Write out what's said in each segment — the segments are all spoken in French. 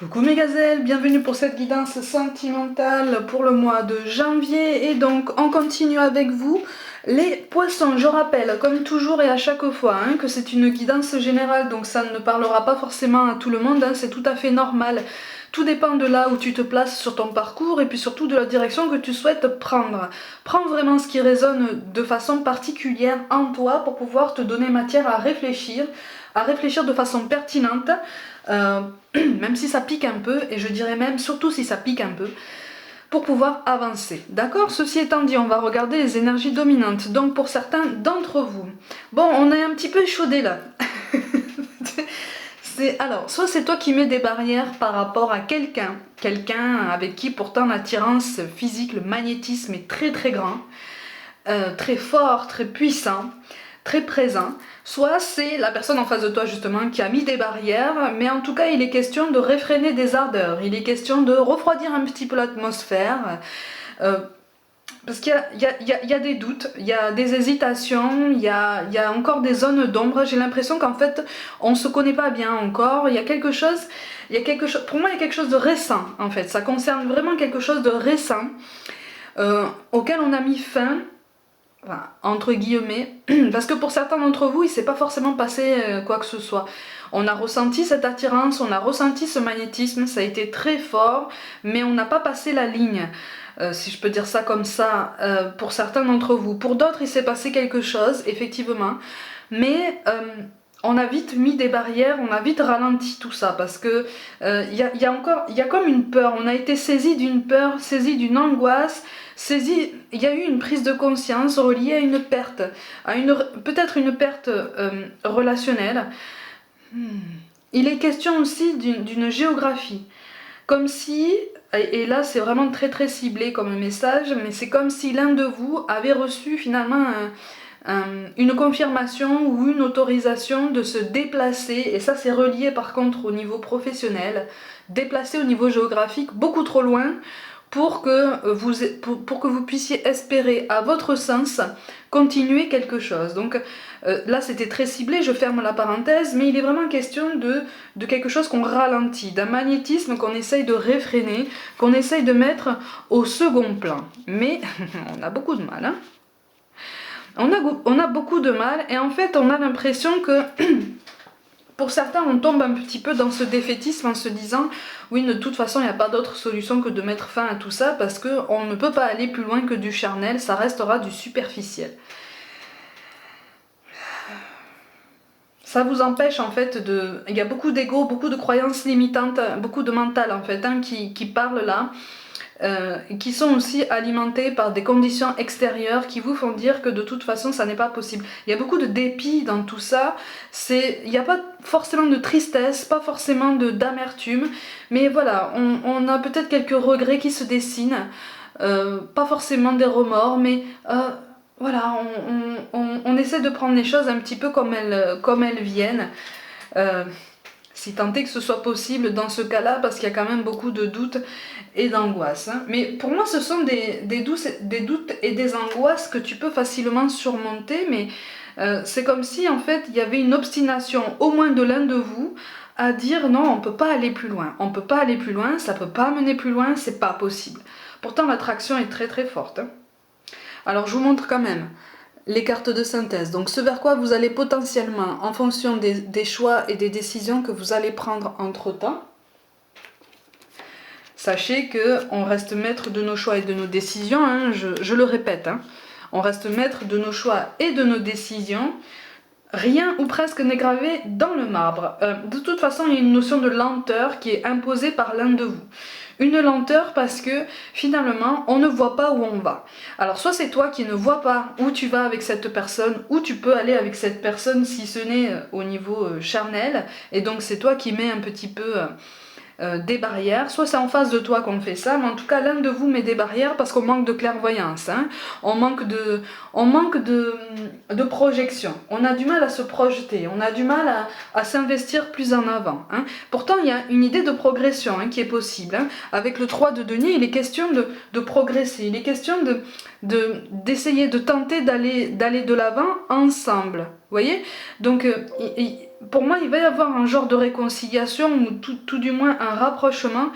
Coucou mes gazelles, bienvenue pour cette guidance sentimentale pour le mois de janvier. Et donc on continue avec vous les poissons. Je rappelle comme toujours et à chaque fois que c'est une guidance générale, donc ça ne parlera pas forcément à tout le monde, c'est tout à fait normal. Tout dépend de là où tu te places sur ton parcours et puis surtout de la direction que tu souhaites prendre. Prends vraiment ce qui résonne de façon particulière en toi pour pouvoir te donner matière à réfléchir de façon pertinente. Même si ça pique un peu, et je dirais même surtout si ça pique un peu, pour pouvoir avancer. D'accord? Ceci étant dit, on va regarder les énergies dominantes. Donc pour certains d'entre vous, bon, on est un petit peu chaudé là. Alors, soit c'est toi qui mets des barrières par rapport à quelqu'un avec qui pourtant l'attirance physique, le magnétisme est très très grand, très fort, très puissant, très présent. Soit c'est la personne en face de toi justement qui a mis des barrières, mais en tout cas il est question de réfréner des ardeurs, il est question de refroidir un petit peu l'atmosphère, parce qu'il y a des doutes, il y a des hésitations, il y a encore des zones d'ombre. J'ai l'impression qu'en fait on se connaît pas bien encore, il y a quelque chose, pour moi il y a quelque chose de récent en fait, ça concerne vraiment quelque chose de récent, auquel on a mis fin. Enfin, entre guillemets, parce que pour certains d'entre vous, il ne s'est pas forcément passé quoi que ce soit. On a ressenti cette attirance, on a ressenti ce magnétisme, ça a été très fort, mais on n'a pas passé la ligne, si je peux dire ça comme ça, pour certains d'entre vous. Pour d'autres, il s'est passé quelque chose, effectivement, mais on a vite mis des barrières, on a vite ralenti tout ça, parce que il y a comme une peur, on a été saisi d'une peur, saisi d'une angoisse, il y a eu une prise de conscience reliée à une perte, peut-être une perte relationnelle. Il est question aussi d'une géographie, comme si, et là c'est vraiment très très ciblé comme message, mais c'est comme si l'un de vous avait reçu finalement une confirmation ou une autorisation de se déplacer, et ça c'est relié par contre au niveau professionnel, déplacer au niveau géographique beaucoup trop loin, pour que vous puissiez espérer à votre sens continuer quelque chose. Donc là c'était très ciblé, je ferme la parenthèse, mais il est vraiment question de quelque chose qu'on ralentit, d'un magnétisme qu'on essaye de réfréner, qu'on essaye de mettre au second plan. Mais on a beaucoup de mal, on a beaucoup de mal, et en fait on a l'impression que pour certains, on tombe un petit peu dans ce défaitisme en se disant oui, de toute façon, il n'y a pas d'autre solution que de mettre fin à tout ça, parce qu'on ne peut pas aller plus loin que du charnel, ça restera du superficiel. Ça vous empêche en fait de... Il y a beaucoup d'ego, beaucoup de croyances limitantes, beaucoup de mental en fait, qui parlent là. Qui sont aussi alimentés par des conditions extérieures qui vous font dire que de toute façon ça n'est pas possible. Il y a beaucoup de dépit dans tout ça, il n'y a pas forcément de tristesse, pas forcément d'amertume, mais voilà, on a peut-être quelques regrets qui se dessinent, pas forcément des remords, mais voilà, on essaie de prendre les choses un petit peu comme elles viennent. Si tant est que ce soit possible dans ce cas-là, parce qu'il y a quand même beaucoup de doutes et d'angoisses. Mais pour moi, ce sont des doutes et des angoisses que tu peux facilement surmonter, mais c'est comme si en fait il y avait une obstination, au moins de l'un de vous, à dire non, on peut pas aller plus loin, on peut pas aller plus loin, ça peut pas mener plus loin, c'est pas possible. Pourtant l'attraction est très très forte. Alors je vous montre quand même les cartes de synthèse, donc ce vers quoi vous allez potentiellement, en fonction des choix et des décisions que vous allez prendre entre temps. Sachez qu'on reste maître de nos choix et de nos décisions, je le répète, on reste maître de nos choix et de nos décisions. Rien ou presque n'est gravé dans le marbre. De toute façon, il y a une notion de lenteur qui est imposée par l'un de vous. Une lenteur parce que finalement, on ne voit pas où on va. Alors soit c'est toi qui ne vois pas où tu vas avec cette personne, où tu peux aller avec cette personne si ce n'est au niveau charnel, et donc c'est toi qui mets un petit peu... des barrières, soit c'est en face de toi qu'on fait ça, mais en tout cas l'un de vous met des barrières parce qu'on manque de clairvoyance, on manque de projection, on a du mal à se projeter, on a du mal à s'investir plus en avant. Pourtant il y a une idée de progression qui est possible. Avec le 3 de denier, il est question de progresser, il est question d'essayer de tenter d'aller de l'avant ensemble, vous voyez. Donc pour moi, il va y avoir un genre de réconciliation ou tout du moins un rapprochement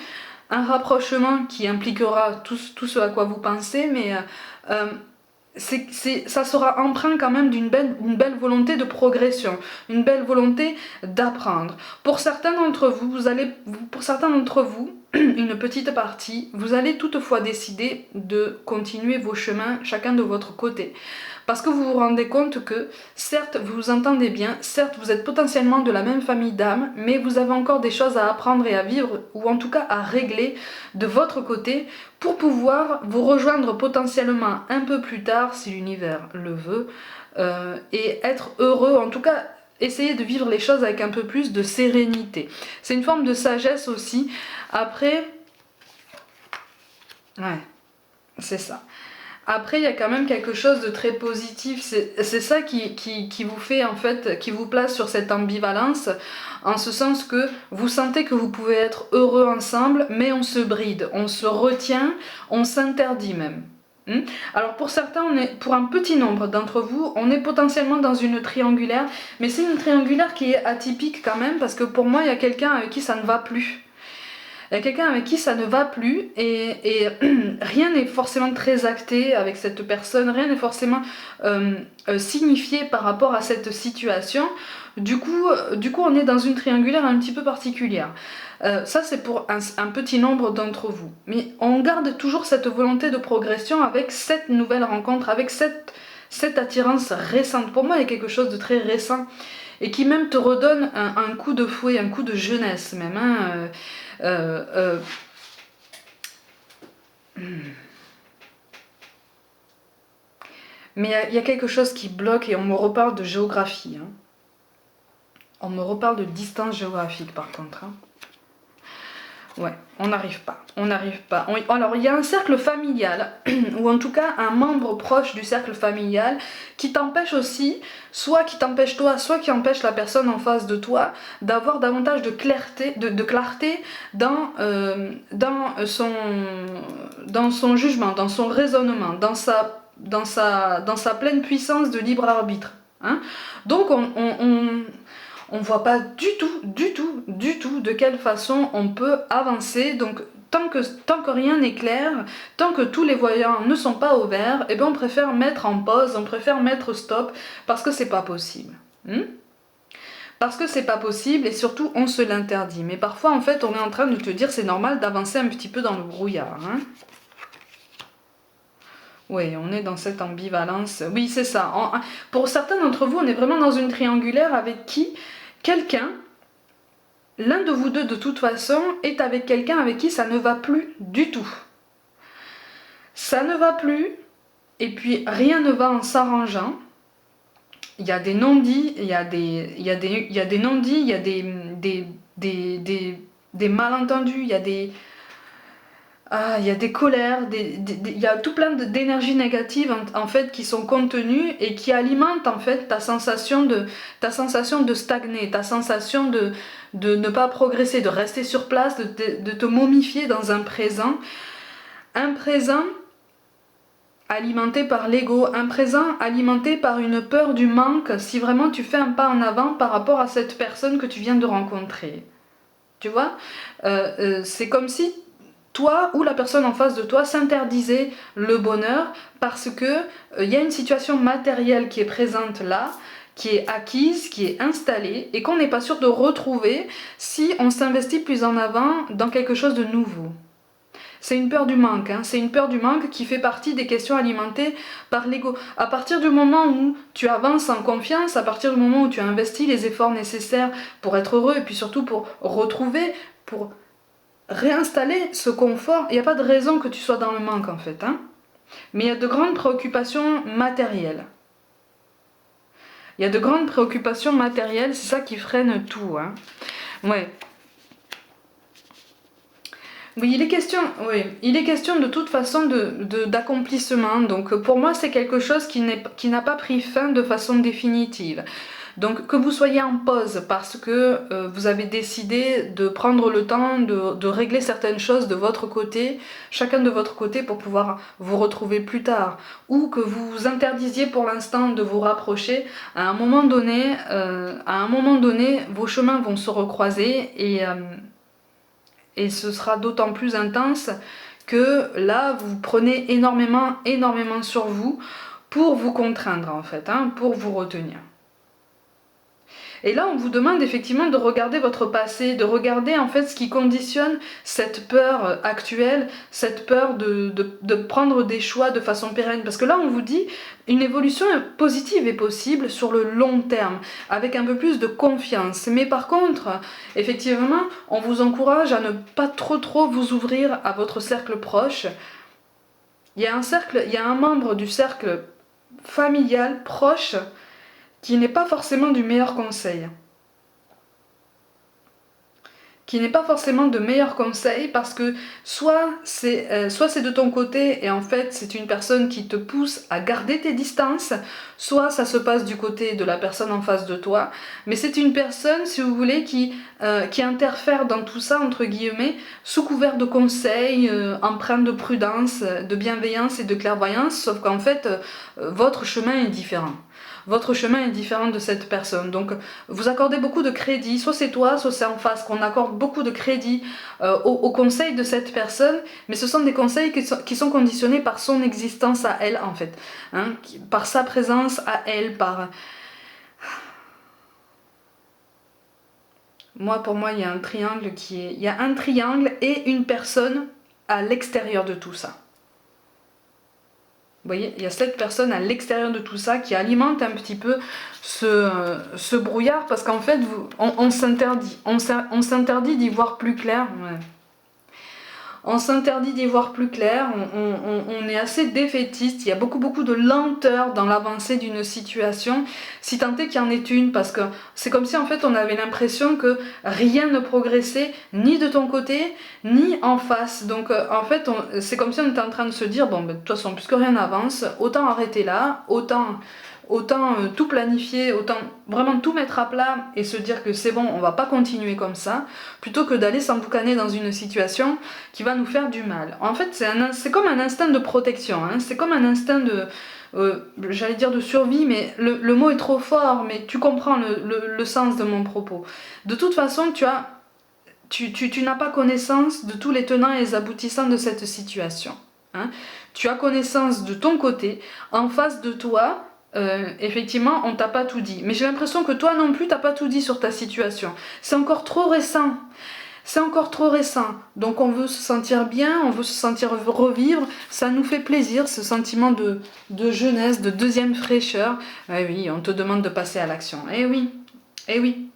qui impliquera tout ce à quoi vous pensez, mais euh, ça sera empreint quand même une belle volonté de progression, une belle volonté d'apprendre. Pour certains d'entre vous, pour certains d'entre vous, une petite partie, vous allez toutefois décider de continuer vos chemins chacun de votre côté. Parce que vous vous rendez compte que, certes, vous vous entendez bien, certes, vous êtes potentiellement de la même famille d'âme, mais vous avez encore des choses à apprendre et à vivre, ou en tout cas à régler de votre côté, pour pouvoir vous rejoindre potentiellement un peu plus tard, si l'univers le veut, et être heureux, en tout cas essayer de vivre les choses avec un peu plus de sérénité. C'est une forme de sagesse aussi. Après, ouais, c'est ça. Après, il y a quand même quelque chose de très positif. C'est ça qui vous fait, en fait, qui vous place sur cette ambivalence, en ce sens que vous sentez que vous pouvez être heureux ensemble, mais on se bride, on se retient, on s'interdit même. Alors pour certains, pour un petit nombre d'entre vous, on est potentiellement dans une triangulaire, mais c'est une triangulaire qui est atypique quand même, parce que pour moi, il y a quelqu'un avec qui ça ne va plus. Il y a quelqu'un avec qui ça ne va plus et rien n'est forcément très acté avec cette personne, rien n'est forcément signifié par rapport à cette situation. Du coup, on est dans une triangulaire un petit peu particulière. Ça, c'est pour un petit nombre d'entre vous. Mais on garde toujours cette volonté de progression avec cette nouvelle rencontre, avec cette attirance récente. Pour moi, il y a quelque chose de très récent et qui même te redonne un coup de fouet, un coup de jeunesse même. Hein, Mais il y a quelque chose qui bloque et on me reparle de géographie. Hein. On me reparle de distance géographique par contre. Hein. Ouais, on n'arrive pas. Alors, il y a un cercle familial, ou en tout cas un membre proche du cercle familial, qui t'empêche aussi, soit qui t'empêche toi, soit qui empêche la personne en face de toi, d'avoir davantage de clarté, dans son jugement, dans son raisonnement, dans sa pleine puissance de libre arbitre. Hein. Donc, on voit pas du tout de quelle façon on peut avancer. Donc tant que rien n'est clair, tant que tous les voyants ne sont pas au vert, eh bien on préfère mettre en pause, on préfère mettre stop, parce que c'est pas possible. Parce que c'est pas possible et surtout on se l'interdit. Mais parfois en fait on est en train de te dire c'est normal d'avancer un petit peu dans le brouillard. Hein. Oui, on est dans cette ambivalence. Oui, c'est ça. Pour certains d'entre vous, on est vraiment dans une triangulaire avec qui quelqu'un, l'un de vous deux de toute façon, est avec quelqu'un avec qui ça ne va plus du tout. Ça ne va plus, et puis rien ne va en s'arrangeant. Il y a des non-dits, il y a des non-dits, il y a des malentendus, il y a des colères, il y a tout plein d'énergies négatives en fait qui sont contenues et qui alimentent en fait ta sensation de stagner, ta sensation de ne pas progresser, de rester sur place, de te momifier dans un présent alimenté par l'ego, un présent alimenté par une peur du manque si vraiment tu fais un pas en avant par rapport à cette personne que tu viens de rencontrer. Tu vois, c'est comme si toi ou la personne en face de toi s'interdisait le bonheur parce que il y a une situation matérielle qui est présente là, qui est acquise, qui est installée et qu'on n'est pas sûr de retrouver si on s'investit plus en avant dans quelque chose de nouveau. C'est une peur du manque, hein. C'est une peur du manque qui fait partie des questions alimentées par l'ego. À partir du moment où tu avances en confiance, à partir du moment où tu as investi les efforts nécessaires pour être heureux et puis surtout pour retrouver, pour réinstaller ce confort, il n'y a pas de raison que tu sois dans le manque en fait. Hein. Mais il y a de grandes préoccupations matérielles. Il y a de grandes préoccupations matérielles, c'est ça qui freine tout. Hein. Ouais. Oui, il est question de toute façon d'accomplissement. Donc pour moi, c'est quelque chose qui n'a pas pris fin de façon définitive. Donc que vous soyez en pause parce que vous avez décidé de prendre le temps de régler certaines choses de votre côté, chacun de votre côté pour pouvoir vous retrouver plus tard, ou que vous vous interdisiez pour l'instant de vous rapprocher, à un moment donné, vos chemins vont se recroiser et ce sera d'autant plus intense que là vous prenez énormément sur vous pour vous contraindre en fait, hein, pour vous retenir. Et là, on vous demande effectivement de regarder votre passé, de regarder en fait ce qui conditionne cette peur actuelle, cette peur de prendre des choix de façon pérenne. Parce que là, on vous dit une évolution positive est possible sur le long terme, avec un peu plus de confiance. Mais par contre, effectivement, on vous encourage à ne pas trop vous ouvrir à votre cercle proche. Il y a un membre du cercle familial proche qui n'est pas forcément du meilleur conseil. Qui n'est pas forcément de meilleurs conseils parce que soit c'est de ton côté et en fait c'est une personne qui te pousse à garder tes distances, soit ça se passe du côté de la personne en face de toi, mais c'est une personne, si vous voulez, qui interfère dans tout ça, entre guillemets, sous couvert de conseils, empreint de prudence, de bienveillance et de clairvoyance, sauf qu'en fait votre chemin est différent. Votre chemin est différent de cette personne. Donc vous accordez beaucoup de crédit, soit c'est toi, soit c'est en face, qu'on accorde beaucoup de crédit aux conseils de cette personne, mais ce sont des conseils qui sont conditionnés par son existence à elle en fait, hein, par sa présence à elle, par... Pour moi, il y a un triangle il y a un triangle et une personne à l'extérieur de tout ça. Vous voyez, il y a cette personne à l'extérieur de tout ça qui alimente un petit peu ce brouillard parce qu'en fait, on s'interdit d'y voir plus clair. Ouais. On s'interdit d'y voir plus clair, on est assez défaitiste, il y a beaucoup de lenteur dans l'avancée d'une situation, si tant est qu'il y en ait une, parce que c'est comme si en fait on avait l'impression que rien ne progressait, ni de ton côté, ni en face. Donc en fait, c'est comme si on était en train de se dire, bon, de toute façon, puisque rien n'avance, autant arrêter là, autant tout planifier, autant vraiment tout mettre à plat et se dire que c'est bon, on va pas continuer comme ça, plutôt que d'aller s'emboucaner dans une situation qui va nous faire du mal. En fait, c'est comme un instinct de protection, hein, c'est comme un instinct de... j'allais dire de survie, mais le mot est trop fort, mais tu comprends le sens de mon propos. De toute façon, tu n'as pas connaissance de tous les tenants et les aboutissants de cette situation. Hein. Tu as connaissance de ton côté, en face de toi... effectivement, on t'a pas tout dit. Mais j'ai l'impression que toi non plus, t'as pas tout dit sur ta situation. C'est encore trop récent. C'est encore trop récent. Donc on veut se sentir bien, on veut se sentir revivre. Ça nous fait plaisir, ce sentiment de jeunesse, de deuxième fraîcheur. Eh oui, on te demande de passer à l'action. Eh oui, eh oui.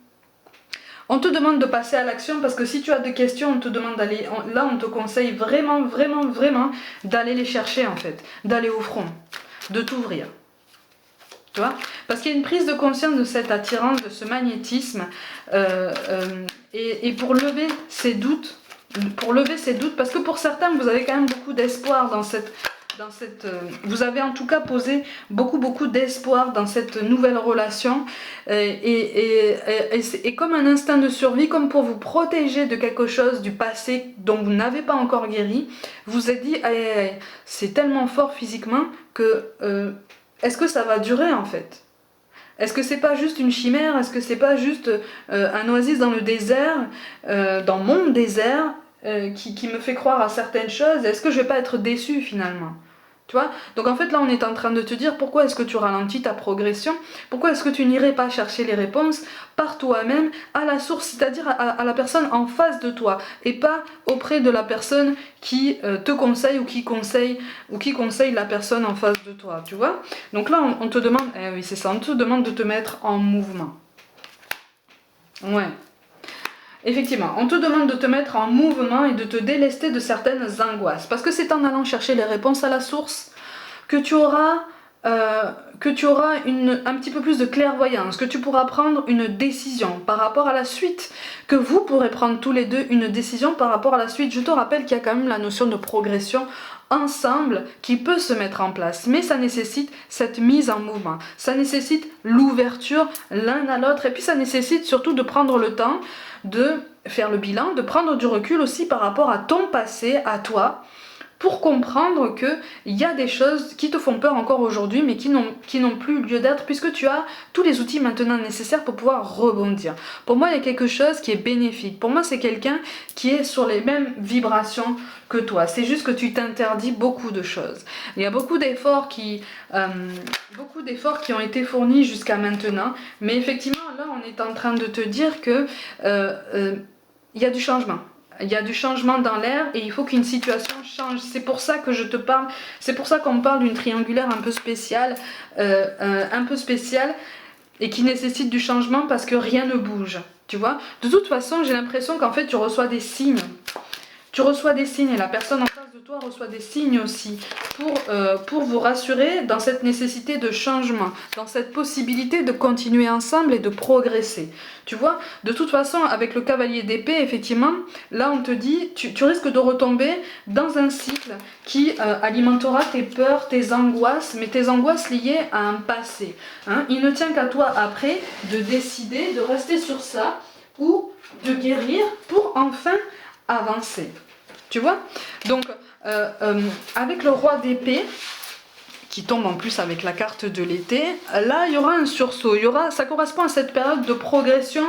On te demande de passer à l'action parce que si tu as des questions, on te demande d'aller... Là, on te conseille vraiment d'aller les chercher en fait. D'aller au front, de t'ouvrir. Tu vois, parce qu'il y a une prise de conscience de cette attirance, de ce magnétisme, et pour lever ces doutes, parce que pour certains, vous avez quand même beaucoup d'espoir dans cette vous avez en tout cas posé beaucoup d'espoir dans cette nouvelle relation, et comme un instinct de survie, comme pour vous protéger de quelque chose du passé dont vous n'avez pas encore guéri, vous vous êtes dit, c'est tellement fort physiquement que... est-ce que ça va durer en fait? Est-ce que c'est pas juste une chimère? Est-ce que c'est pas juste un oasis dans le désert, dans mon désert, qui me fait croire à certaines choses? Est-ce que je vais pas être déçue finalement? Tu vois? Donc en fait là on est en train de te dire pourquoi est-ce que tu ralentis ta progression, pourquoi est-ce que tu n'irais pas chercher les réponses par toi-même à la source, c'est-à-dire à la personne en face de toi et pas auprès de la personne qui te conseille ou qui conseille la personne en face de toi, tu vois? Donc là on te demande, oui c'est ça, on te demande de te mettre en mouvement. Ouais. Effectivement, on te demande de te mettre en mouvement et de te délester de certaines angoisses. Parce que c'est en allant chercher les réponses à la source que tu auras que tu auras un petit peu plus de clairvoyance, que tu pourras prendre une décision par rapport à la suite, que vous pourrez prendre tous les deux une décision par rapport à la suite. Je te rappelle qu'il y a quand même la notion de progression ensemble qui peut se mettre en place, mais ça nécessite cette mise en mouvement, ça nécessite l'ouverture l'un à l'autre, et puis ça nécessite surtout de prendre le temps de faire le bilan, de prendre du recul aussi par rapport à ton passé, à toi, pour comprendre qu'il y a des choses qui te font peur encore aujourd'hui, mais qui n'ont plus lieu d'être, puisque tu as tous les outils maintenant nécessaires pour pouvoir rebondir. Pour moi, il y a quelque chose qui est bénéfique. Pour moi, c'est quelqu'un qui est sur les mêmes vibrations que toi. C'est juste que tu t'interdis beaucoup de choses. Il y a beaucoup d'efforts qui ont été fournis jusqu'à maintenant, mais effectivement, là, on est en train de te dire que il y a du changement. Il y a du changement dans l'air et il faut qu'une situation change. C'est pour ça que je te parle, c'est pour ça qu'on parle d'une triangulaire un peu spéciale et qui nécessite du changement parce que rien ne bouge. Tu vois? De toute façon, j'ai l'impression qu'en fait, tu reçois des signes. Tu reçois des signes et la personne en face de toi reçoit des signes aussi pour vous rassurer dans cette nécessité de changement, dans cette possibilité de continuer ensemble et de progresser. Tu vois, de toute façon, avec le cavalier d'épée, effectivement, là on te dit, tu risques de retomber dans un cycle qui alimentera tes peurs, tes angoisses, mais tes angoisses liées à un passé. Hein. Il ne tient qu'à toi après de décider de rester sur ça ou de guérir pour enfin avancer. Tu vois? Donc, avec le roi d'épée, qui tombe en plus avec la carte de l'été, là il y aura un sursaut, ça correspond à cette période de progression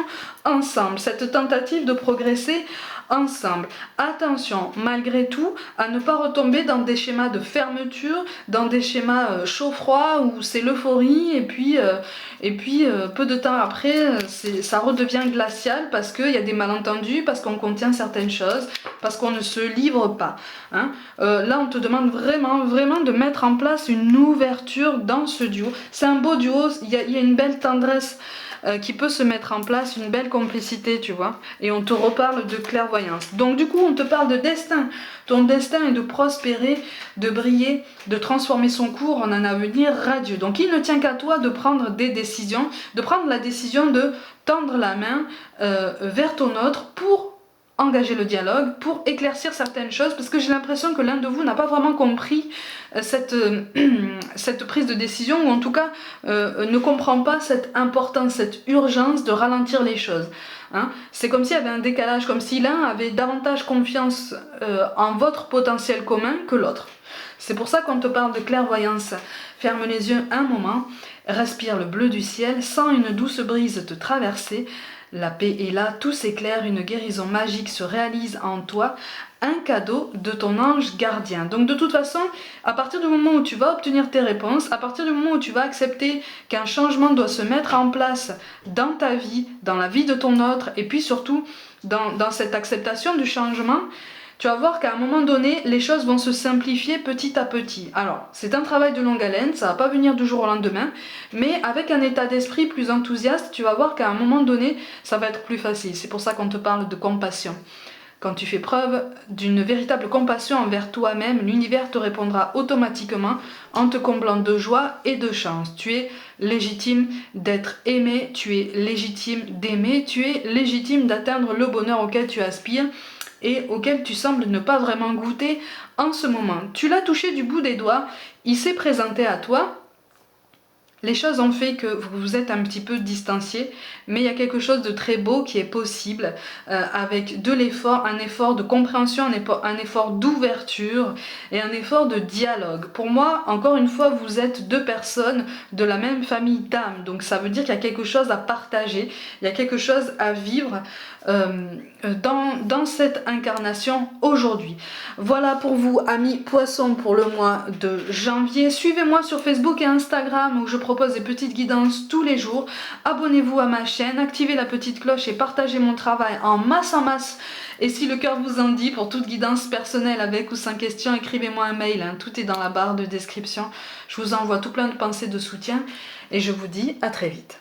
ensemble, cette tentative de progresser ensemble. Attention, malgré tout, à ne pas retomber dans des schémas de fermeture, dans des schémas chaud-froid où c'est l'euphorie et puis peu de temps après, ça redevient glacial parce qu'il y a des malentendus, parce qu'on contient certaines choses, parce qu'on ne se livre pas. Hein. Là, on te demande vraiment, vraiment de mettre en place une ouverture dans ce duo. C'est un beau duo, il y a une belle tendresse qui peut se mettre en place, une belle complicité, tu vois. Et on te reparle de clairvoyance. Donc du coup, on te parle de destin. Ton destin est de prospérer, de briller, de transformer son cours en un avenir radieux. Donc il ne tient qu'à toi de prendre des décisions, de prendre la décision de tendre la main vers ton autre pour engager le dialogue, pour éclaircir certaines choses, parce que j'ai l'impression que l'un de vous n'a pas vraiment compris cette prise de décision, ou en tout cas ne comprend pas cette importance, cette urgence de ralentir les choses. Hein. C'est comme s'il y avait un décalage, comme si l'un avait davantage confiance en votre potentiel commun que l'autre. C'est pour ça qu'on te parle de clairvoyance. Ferme les yeux un moment, respire le bleu du ciel, sens une douce brise te traverser. La paix est là, tout s'éclaire, une guérison magique se réalise en toi, un cadeau de ton ange gardien. Donc de toute façon, à partir du moment où tu vas obtenir tes réponses, à partir du moment où tu vas accepter qu'un changement doit se mettre en place dans ta vie, dans la vie de ton autre, et puis surtout dans cette acceptation du changement, tu vas voir qu'à un moment donné, les choses vont se simplifier petit à petit. Alors, c'est un travail de longue haleine, ça va pas venir du jour au lendemain, mais avec un état d'esprit plus enthousiaste, tu vas voir qu'à un moment donné, ça va être plus facile. C'est pour ça qu'on te parle de compassion. Quand tu fais preuve d'une véritable compassion envers toi-même, l'univers te répondra automatiquement en te comblant de joie et de chance. Tu es légitime d'être aimé, tu es légitime d'aimer, tu es légitime d'atteindre le bonheur auquel tu aspires et auquel tu sembles ne pas vraiment goûter en ce moment. Tu l'as touché du bout des doigts, il s'est présenté à toi. Les choses ont fait que vous vous êtes un petit peu distanciés, mais il y a quelque chose de très beau qui est possible avec de l'effort, un effort de compréhension, un effort d'ouverture et un effort de dialogue. Pour moi, encore une fois, vous êtes deux personnes de la même famille d'âme, donc ça veut dire qu'il y a quelque chose à partager, il y a quelque chose à vivre dans cette incarnation aujourd'hui. Voilà pour vous, amis poissons, pour le mois de janvier. Suivez-moi sur Facebook et Instagram où je propose des petites guidances tous les jours. Abonnez-vous à ma chaîne, activez la petite cloche et partagez mon travail en masse. Et si le cœur vous en dit, pour toute guidance personnelle avec ou sans question, écrivez-moi un mail, hein. Tout est dans la barre de description. Je vous envoie tout plein de pensées de soutien et je vous dis à très vite.